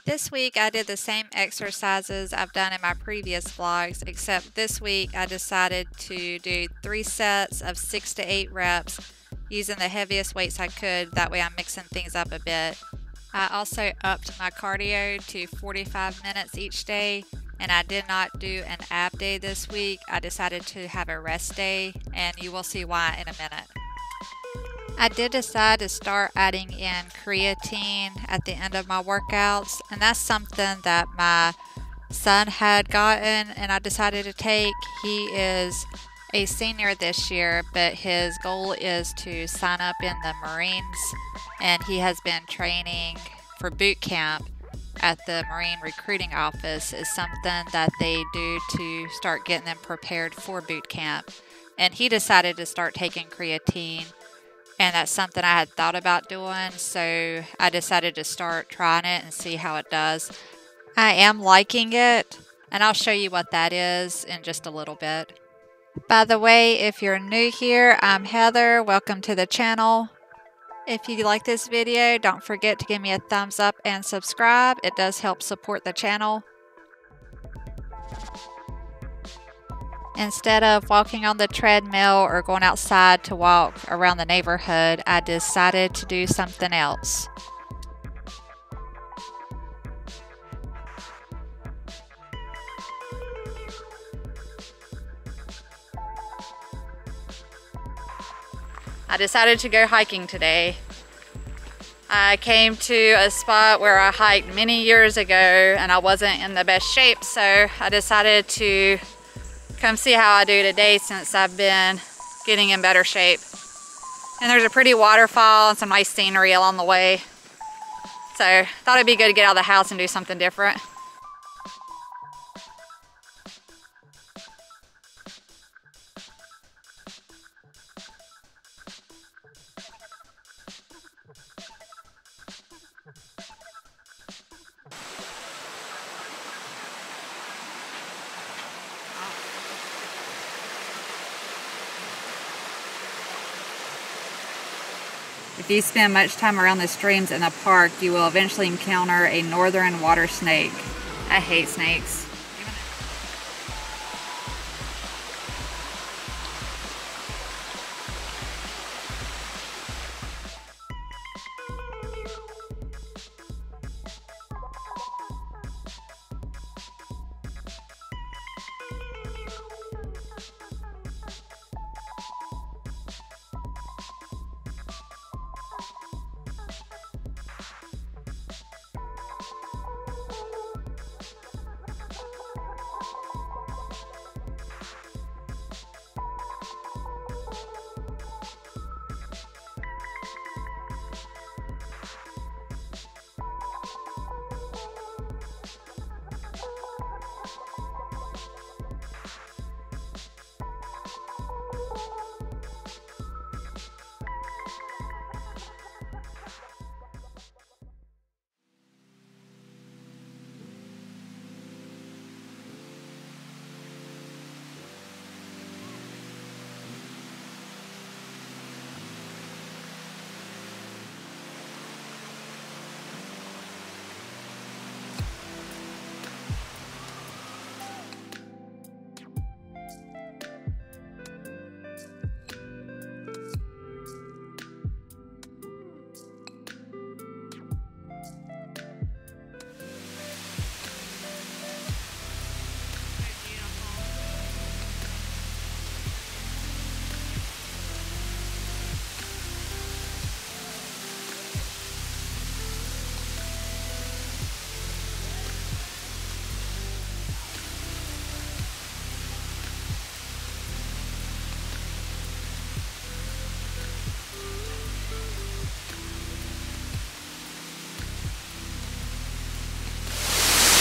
This week I did the same exercises I've done in my previous vlogs, except this week I decided to do 3 sets of 6 to 8 reps using the heaviest weights I could. That way I'm mixing things up a bit. I also upped my cardio to 45 minutes each day, and I did not do an ab day this week. I decided to have a rest day, and you will see why in a minute. I did decide to start adding in creatine at the end of my workouts, and that's something that my son had gotten and I decided to take. He is a senior this year, but his goal is to sign up in the Marines, and he has been training for boot camp at the Marine recruiting office. Is something that they do to start getting them prepared for boot camp. And he decided to start taking creatine, and that's something I had thought about doing, so I decided to start trying it and see how it does. I am liking it, and I'll show you what that is in just a little bit. By the way, if you're new here, I'm Heather. Welcome to the channel. If you like this video, don't forget to give me a thumbs up and subscribe. It does help support the channel. Instead of walking on the treadmill or going outside to walk around the neighborhood, I decided to do something else. I decided to go hiking today. I came to a spot where I hiked many years ago and I wasn't in the best shape, so I decided to come see how I do today since I've been getting in better shape. And there's a pretty waterfall and some nice scenery along the way. So thought it'd be good to get out of the house and do something different. If you spend much time around the streams in the park, you will eventually encounter a northern water snake. I hate snakes.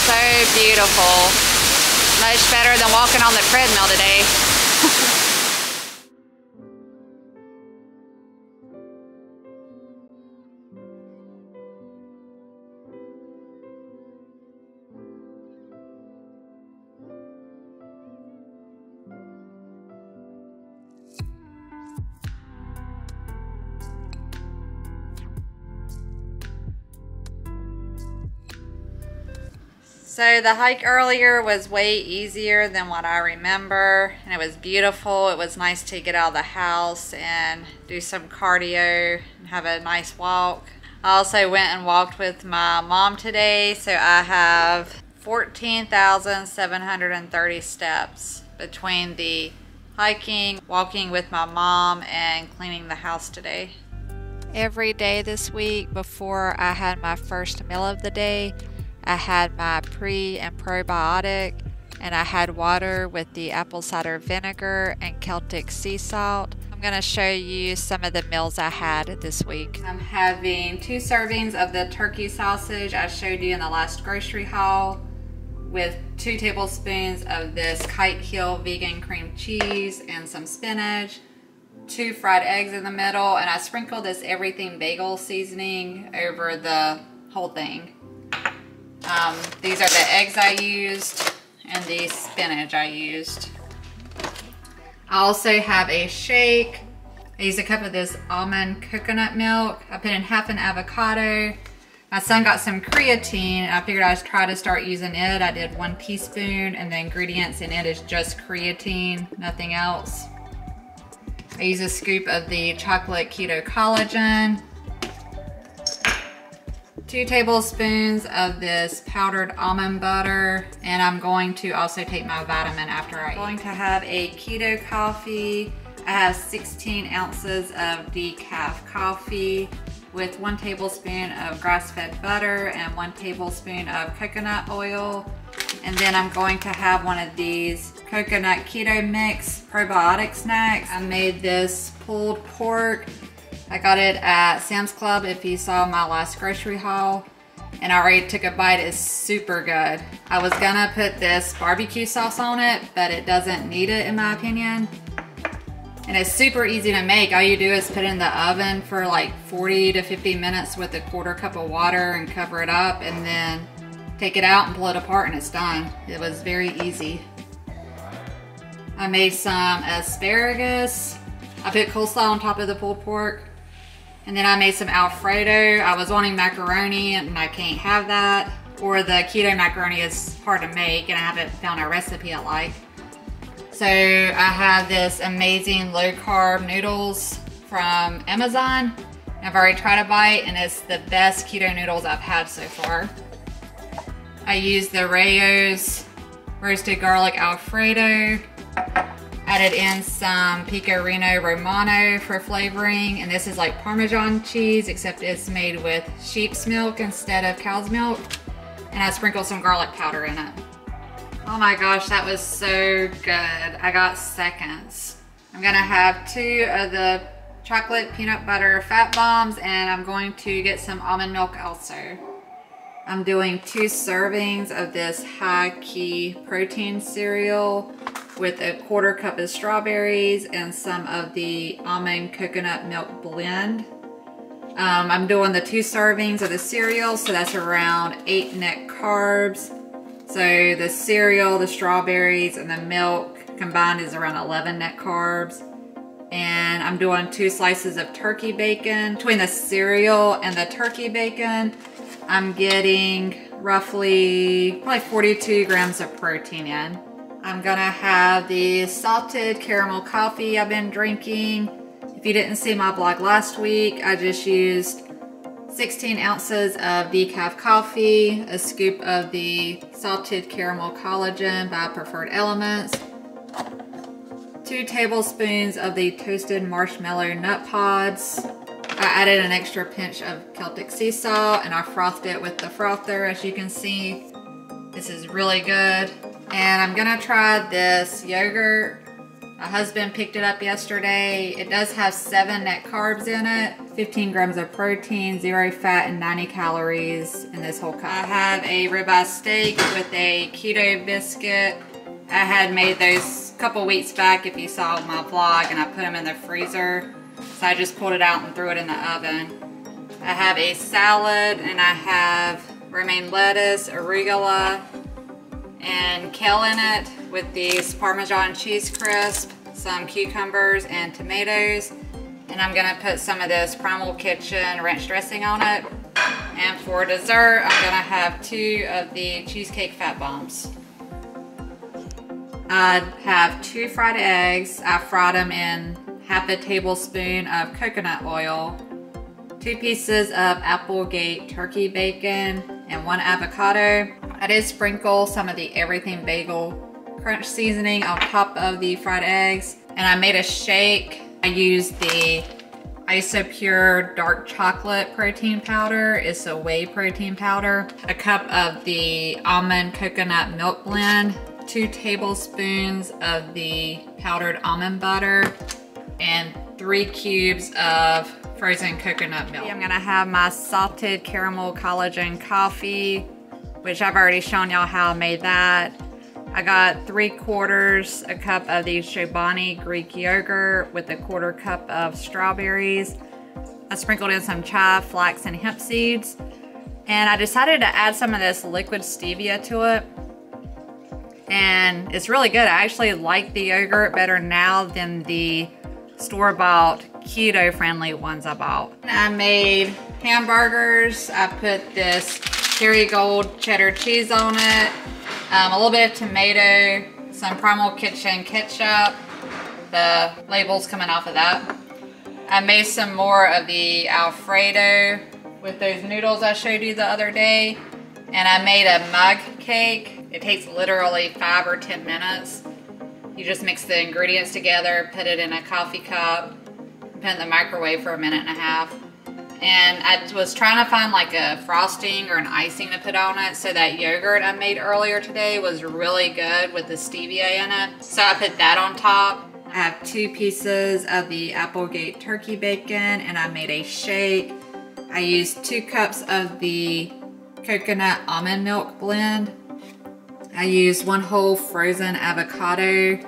So beautiful. Much better than walking on the treadmill today. So the hike earlier was way easier than what I remember, and it was beautiful. It was nice to get out of the house and do some cardio and have a nice walk. I also went and walked with my mom today, so I have 14,730 steps between the hiking, walking with my mom, and cleaning the house today. Every day this week before I had my first meal of the day, I had my pre and probiotic, and I had water with the apple cider vinegar and Celtic sea salt. I'm going to show you some of the meals I had this week. I'm having 2 servings of the turkey sausage I showed you in the last grocery haul, with 2 tablespoons of this Kite Hill vegan cream cheese and some spinach, 2 fried eggs in the middle, and I sprinkled this everything bagel seasoning over the whole thing. These are the eggs I used and the spinach I used. I also have a shake. I used a cup of this almond coconut milk. I put in half an avocado. My son got some creatine, and I figured I'd try to start using it. I did 1 teaspoon, and the ingredients in it is just creatine, nothing else. I use a scoop of the chocolate keto collagen, 2 tablespoons of this powdered almond butter, and I'm going to also take my vitamin after I eat. I'm going to have a keto coffee. I have 16 ounces of decaf coffee with 1 tablespoon of grass-fed butter and 1 tablespoon of coconut oil. And then I'm going to have one of these coconut keto mix probiotic snacks. I made this pulled pork. I got it at Sam's Club if you saw my last grocery haul, and I already took a bite. It's super good. I was gonna put this barbecue sauce on it, but it doesn't need it in my opinion. And it's super easy to make. All you do is put it in the oven for like 40 to 50 minutes with a 1/4 cup of water and cover it up, and then take it out and pull it apart and it's done. It was very easy. I made some asparagus. I put coleslaw on top of the pulled pork. And then I made some Alfredo. I was wanting macaroni and I can't have that. Or the keto macaroni is hard to make and I haven't found a recipe I like. So I have this amazing low carb noodles from Amazon. I've already tried a bite and it's the best keto noodles I've had so far. I used the Rao's roasted garlic Alfredo. Added in some Pecorino Romano for flavoring, and this is like Parmesan cheese, except it's made with sheep's milk instead of cow's milk. And I sprinkled some garlic powder in it. Oh my gosh, that was so good. I got seconds. I'm gonna have 2 of the chocolate peanut butter fat bombs, and I'm going to get some almond milk also. I'm doing 2 servings of this high key protein cereal with a 1/4 cup of strawberries and some of the almond coconut milk blend. I'm doing the 2 servings of the cereal, so that's around 8 net carbs. So the cereal, the strawberries, and the milk combined is around 11 net carbs. And I'm doing 2 slices of turkey bacon. Between the cereal and the turkey bacon, I'm getting roughly probably 42 grams of protein in. I'm gonna have the salted caramel coffee I've been drinking. If you didn't see my blog last week, I just used 16 ounces of decaf coffee, a scoop of the salted caramel collagen by Preferred Elements, 2 tablespoons of the toasted marshmallow nut pods. I added an extra pinch of Celtic sea salt and I frothed it with the frother, as you can see. This is really good. And I'm gonna try this yogurt. My husband picked it up yesterday. It does have 7 net carbs in it, 15 grams of protein, 0 fat, and 90 calories in this whole cup. I have a ribeye steak with a keto biscuit. I had made those a couple weeks back if you saw my vlog, and I put them in the freezer. So I just pulled it out and threw it in the oven. I have a salad and I have romaine lettuce, arugula, and kale in it with these Parmesan cheese crisp, some cucumbers and tomatoes. And I'm gonna put some of this Primal Kitchen ranch dressing on it. And for dessert, I'm gonna have 2 of the cheesecake fat bombs. I have 2 fried eggs. I fried them in half a tablespoon of coconut oil, 2 pieces of Applegate turkey bacon, and 1 avocado. I did sprinkle some of the Everything Bagel Crunch seasoning on top of the fried eggs. And I made a shake. I used the Isopure dark chocolate protein powder. It's a whey protein powder. A cup of the almond coconut milk blend, 2 tablespoons of the powdered almond butter, and 3 cubes of frozen coconut milk. I'm gonna have my salted caramel collagen coffee, which I've already shown y'all how I made that. I got 3/4 a cup of the Chobani Greek yogurt with a 1/4 cup of strawberries. I sprinkled in some chive, flax, and hemp seeds. And I decided to add some of this liquid stevia to it. And it's really good. I actually like the yogurt better now than the store-bought keto-friendly ones I bought. I made hamburgers. I put this Kerrygold cheddar cheese on it. A little bit of tomato, some Primal Kitchen ketchup. The label's coming off of that. I made some more of the Alfredo with those noodles I showed you the other day. And I made a mug cake. It takes literally 5 or 10 minutes. You just mix the ingredients together, put it in a coffee cup, put it in the microwave for 1.5 minutes. And I was trying to find like a frosting or an icing to put on it, so that yogurt I made earlier today was really good with the stevia in it. So I put that on top. I have 2 pieces of the Applegate turkey bacon, and I made a shake. I used 2 cups of the coconut almond milk blend. I used 1 whole frozen avocado,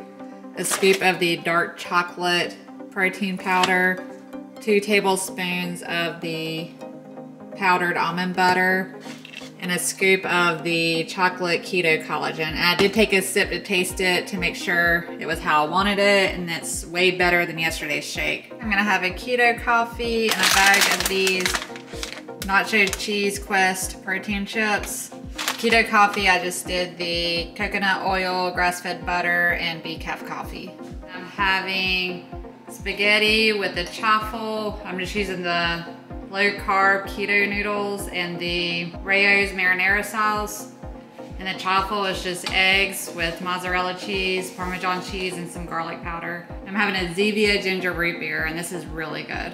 a scoop of the dark chocolate protein powder, 2 tablespoons of the powdered almond butter, and a scoop of the chocolate keto collagen. And I did take a sip to taste it to make sure it was how I wanted it, and it's way better than yesterday's shake. I'm gonna have a keto coffee and a bag of these Nacho Cheese Quest protein chips. Keto coffee, I just did the coconut oil, grass-fed butter, and decaf coffee. I'm having spaghetti with the chaffle. I'm just using the low-carb keto noodles and the Rao's marinara sauce. And the chaffle is just eggs with mozzarella cheese, Parmesan cheese, and some garlic powder. I'm having a Zevia ginger root beer, and this is really good.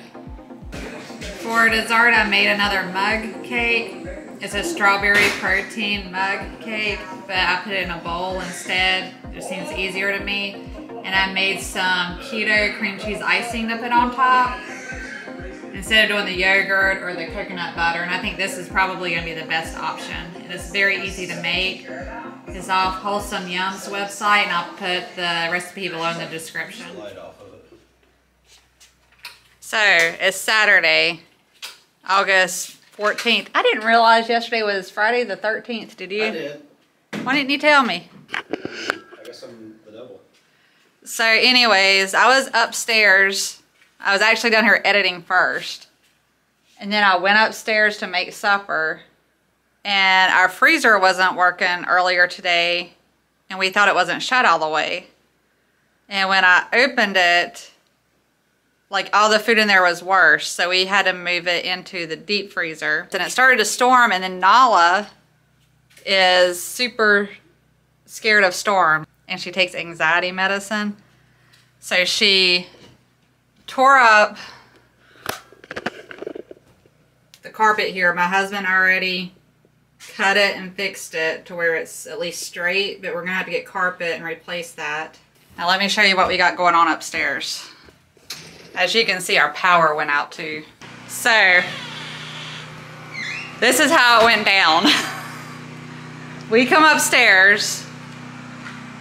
For dessert, I made another mug cake. It's a strawberry protein mug cake, but I put it in a bowl instead. It just seems easier to me. And I made some keto cream cheese icing to put on top instead of doing the yogurt or the coconut butter. And I think this is probably gonna be the best option. And it's very easy to make. It's off Wholesome Yum's website, and I'll put the recipe below in the description. So it's Saturday, August 14th. I didn't realize yesterday was Friday the 13th, did you? I did. Why didn't you tell me? I guess I'm the devil. So anyways, I was upstairs. I was actually down here editing first. And then I went upstairs to make supper. And our freezer wasn't working earlier today. And we thought it wasn't shut all the way. And when I opened it, like all the food in there was worse. So we had to move it into the deep freezer. Then it started to storm, and then Nala is super scared of storm, and she takes anxiety medicine. So she tore up the carpet here. My husband already cut it and fixed it to where it's at least straight, but we're gonna have to get carpet and replace that. Now let me show you what we got going on upstairs. As you can see, our power went out too. So this is how it went down. We come upstairs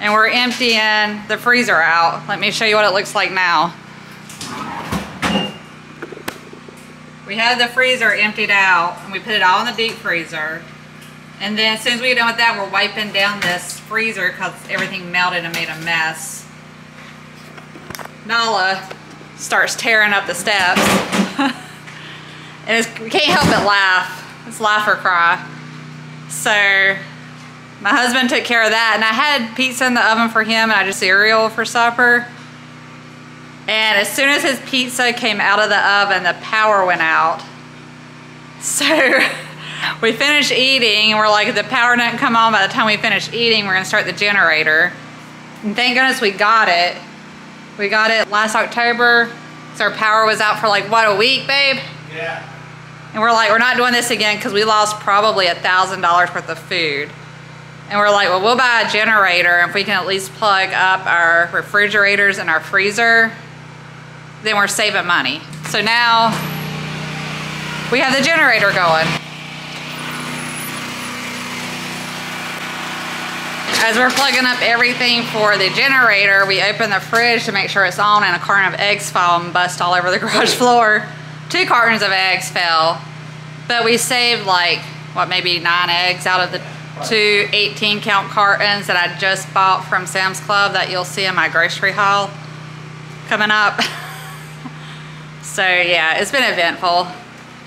and we're emptying the freezer out. Let me show you what it looks like now. We had the freezer emptied out, and we put it all in the deep freezer. And then as soon as we get done with that, we're wiping down this freezer because everything melted and made a mess. Nala starts tearing up the steps. And we can't help but laugh It's laugh or cry. So my husband took care of that, and I had pizza in the oven for him, and I just cereal for supper. And as soon as his pizza came out of the oven, the power went out. So we finished eating, and we're like, if the power doesn't come on by the time we finish eating, we're gonna start the generator. And thank goodness we got it. We got it last October, so our power was out for like, what, a week, babe? Yeah. And we're like, we're not doing this again because we lost probably $1,000 worth of food. And we're like, well, we'll buy a generator, and if we can at least plug up our refrigerators and our freezer, then we're saving money. So now we have the generator going. As we're plugging up everything for the generator, we open the fridge to make sure it's on, and a carton of eggs fell and bust all over the garage floor. 2 cartons of eggs fell, but we saved like, what, maybe 9 eggs out of the 2 18-count cartons that I just bought from Sam's Club that you'll see in my grocery haul coming up. So yeah, it's been eventful.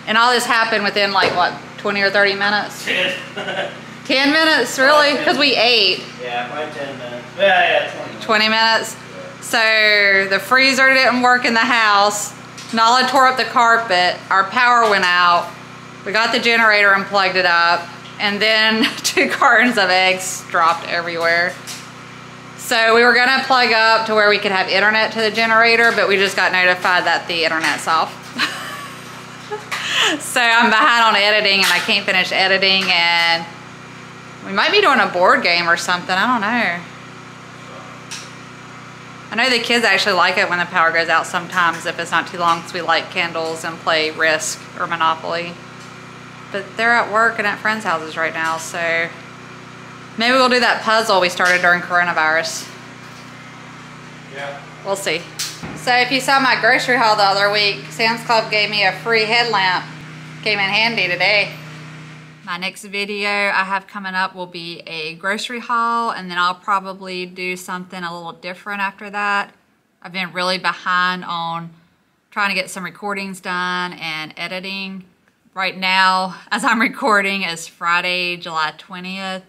And all this happened within like, what, 20 or 30 minutes? 10. 10 minutes, really? Because we ate. Yeah, probably 10 minutes. Yeah, 20 minutes. 20 minutes. So the freezer didn't work in the house. Nala tore up the carpet. Our power went out. We got the generator and plugged it up. And then 2 cartons of eggs dropped everywhere. So we were gonna plug up to where we could have internet to the generator, but we just got notified that the internet's off. So I'm behind on editing, and I can't finish editing, and we might be doing a board game or something, I don't know. I know the kids actually like it when the power goes out sometimes if it's not too long, because we light candles and play Risk or Monopoly. But they're at work and at friends' houses right now, so maybe we'll do that puzzle we started during coronavirus. Yeah. We'll see. So if you saw my grocery haul the other week, Sam's Club gave me a free headlamp. Came in handy today. My next video I have coming up will be a grocery haul, and then I'll probably do something a little different after that. I've been really behind on trying to get some recordings done and editing. Right now, as I'm recording, is Friday, July 20th.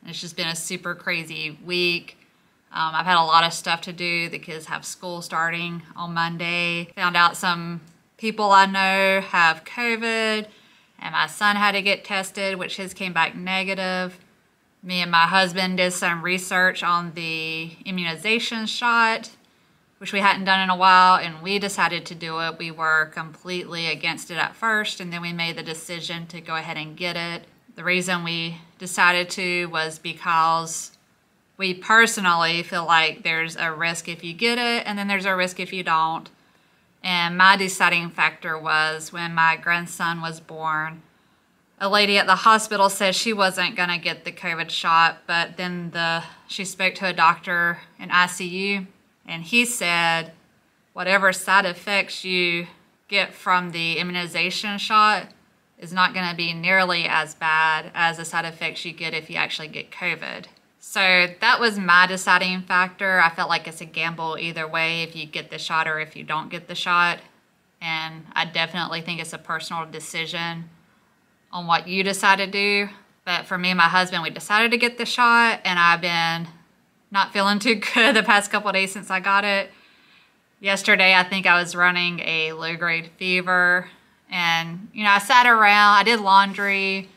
It's just been a super crazy week. I've had a lot of stuff to do. The kids have school starting on Monday. Found out some people I know have COVID, and my son had to get tested, which his came back negative. Me and my husband did some research on the immunization shot, which we hadn't done in a while, and we decided to do it. We were completely against it at first, and then we made the decision to go ahead and get it. The reason we decided to was because we personally feel like there's a risk if you get it, and then there's a risk if you don't. And my deciding factor was when my grandson was born, a lady at the hospital said she wasn't gonna get the COVID shot, but then she spoke to a doctor in ICU, and he said whatever side effects you get from the immunization shot is not gonna be nearly as bad as the side effects you get if you actually get COVID. So that was my deciding factor. I felt like it's a gamble either way if you get the shot or if you don't get the shot. And I definitely think it's a personal decision on what you decide to do. But for me and my husband, we decided to get the shot, and I've been not feeling too good the past couple of days since I got it. Yesterday, I think I was running a low-grade fever, and I sat around, I did laundry,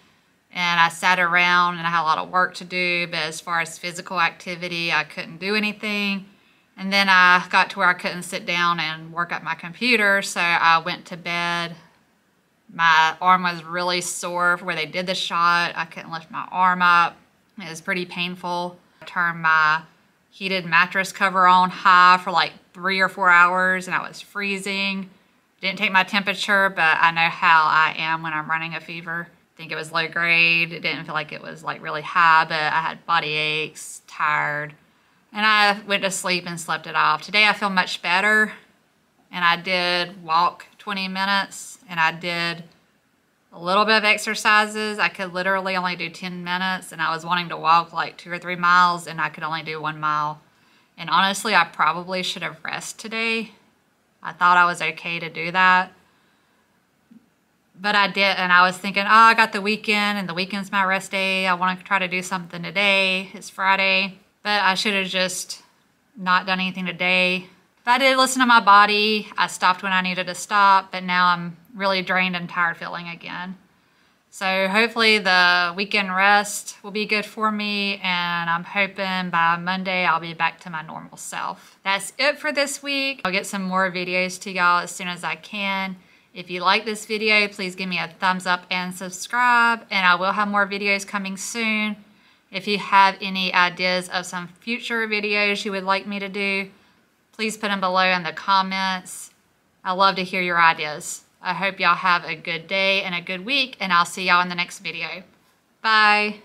and I sat around and I had a lot of work to do, but as far as physical activity, I couldn't do anything. And then I got to where I couldn't sit down and work at my computer, so I went to bed. My arm was really sore where they did the shot. I couldn't lift my arm up. It was pretty painful. I turned my heated mattress cover on high for like 3 or 4 hours, and I was freezing. Didn't take my temperature, but I know how I am when I'm running a fever. I think it was low grade. It didn't feel like it was like really high, but I had body aches, tired, and I went to sleep and slept it off. Today I feel much better, and I did walk 20 minutes, and I did a little bit of exercises. I could literally only do 10 minutes, and I was wanting to walk like 2 or 3 miles, and I could only do 1 mile. And honestly, I probably should have rested today. I thought I was okay to do that. but I didn't. I was thinking, oh, I got the weekend and the weekend's my rest day. I want to try to do something today. It's Friday, but I should have just not done anything today. But I did listen to my body. I stopped when I needed to stop, but now I'm really drained and tired feeling again. So hopefully the weekend rest will be good for me, and I'm hoping by Monday I'll be back to my normal self. That's it for this week. I'll get some more videos to y'all as soon as I can. If you like this video, please give me a thumbs up and subscribe, and I will have more videos coming soon. If you have any ideas of some future videos you would like me to do, please put them below in the comments. I love to hear your ideas. I hope y'all have a good day and a good week, and I'll see y'all in the next video. Bye.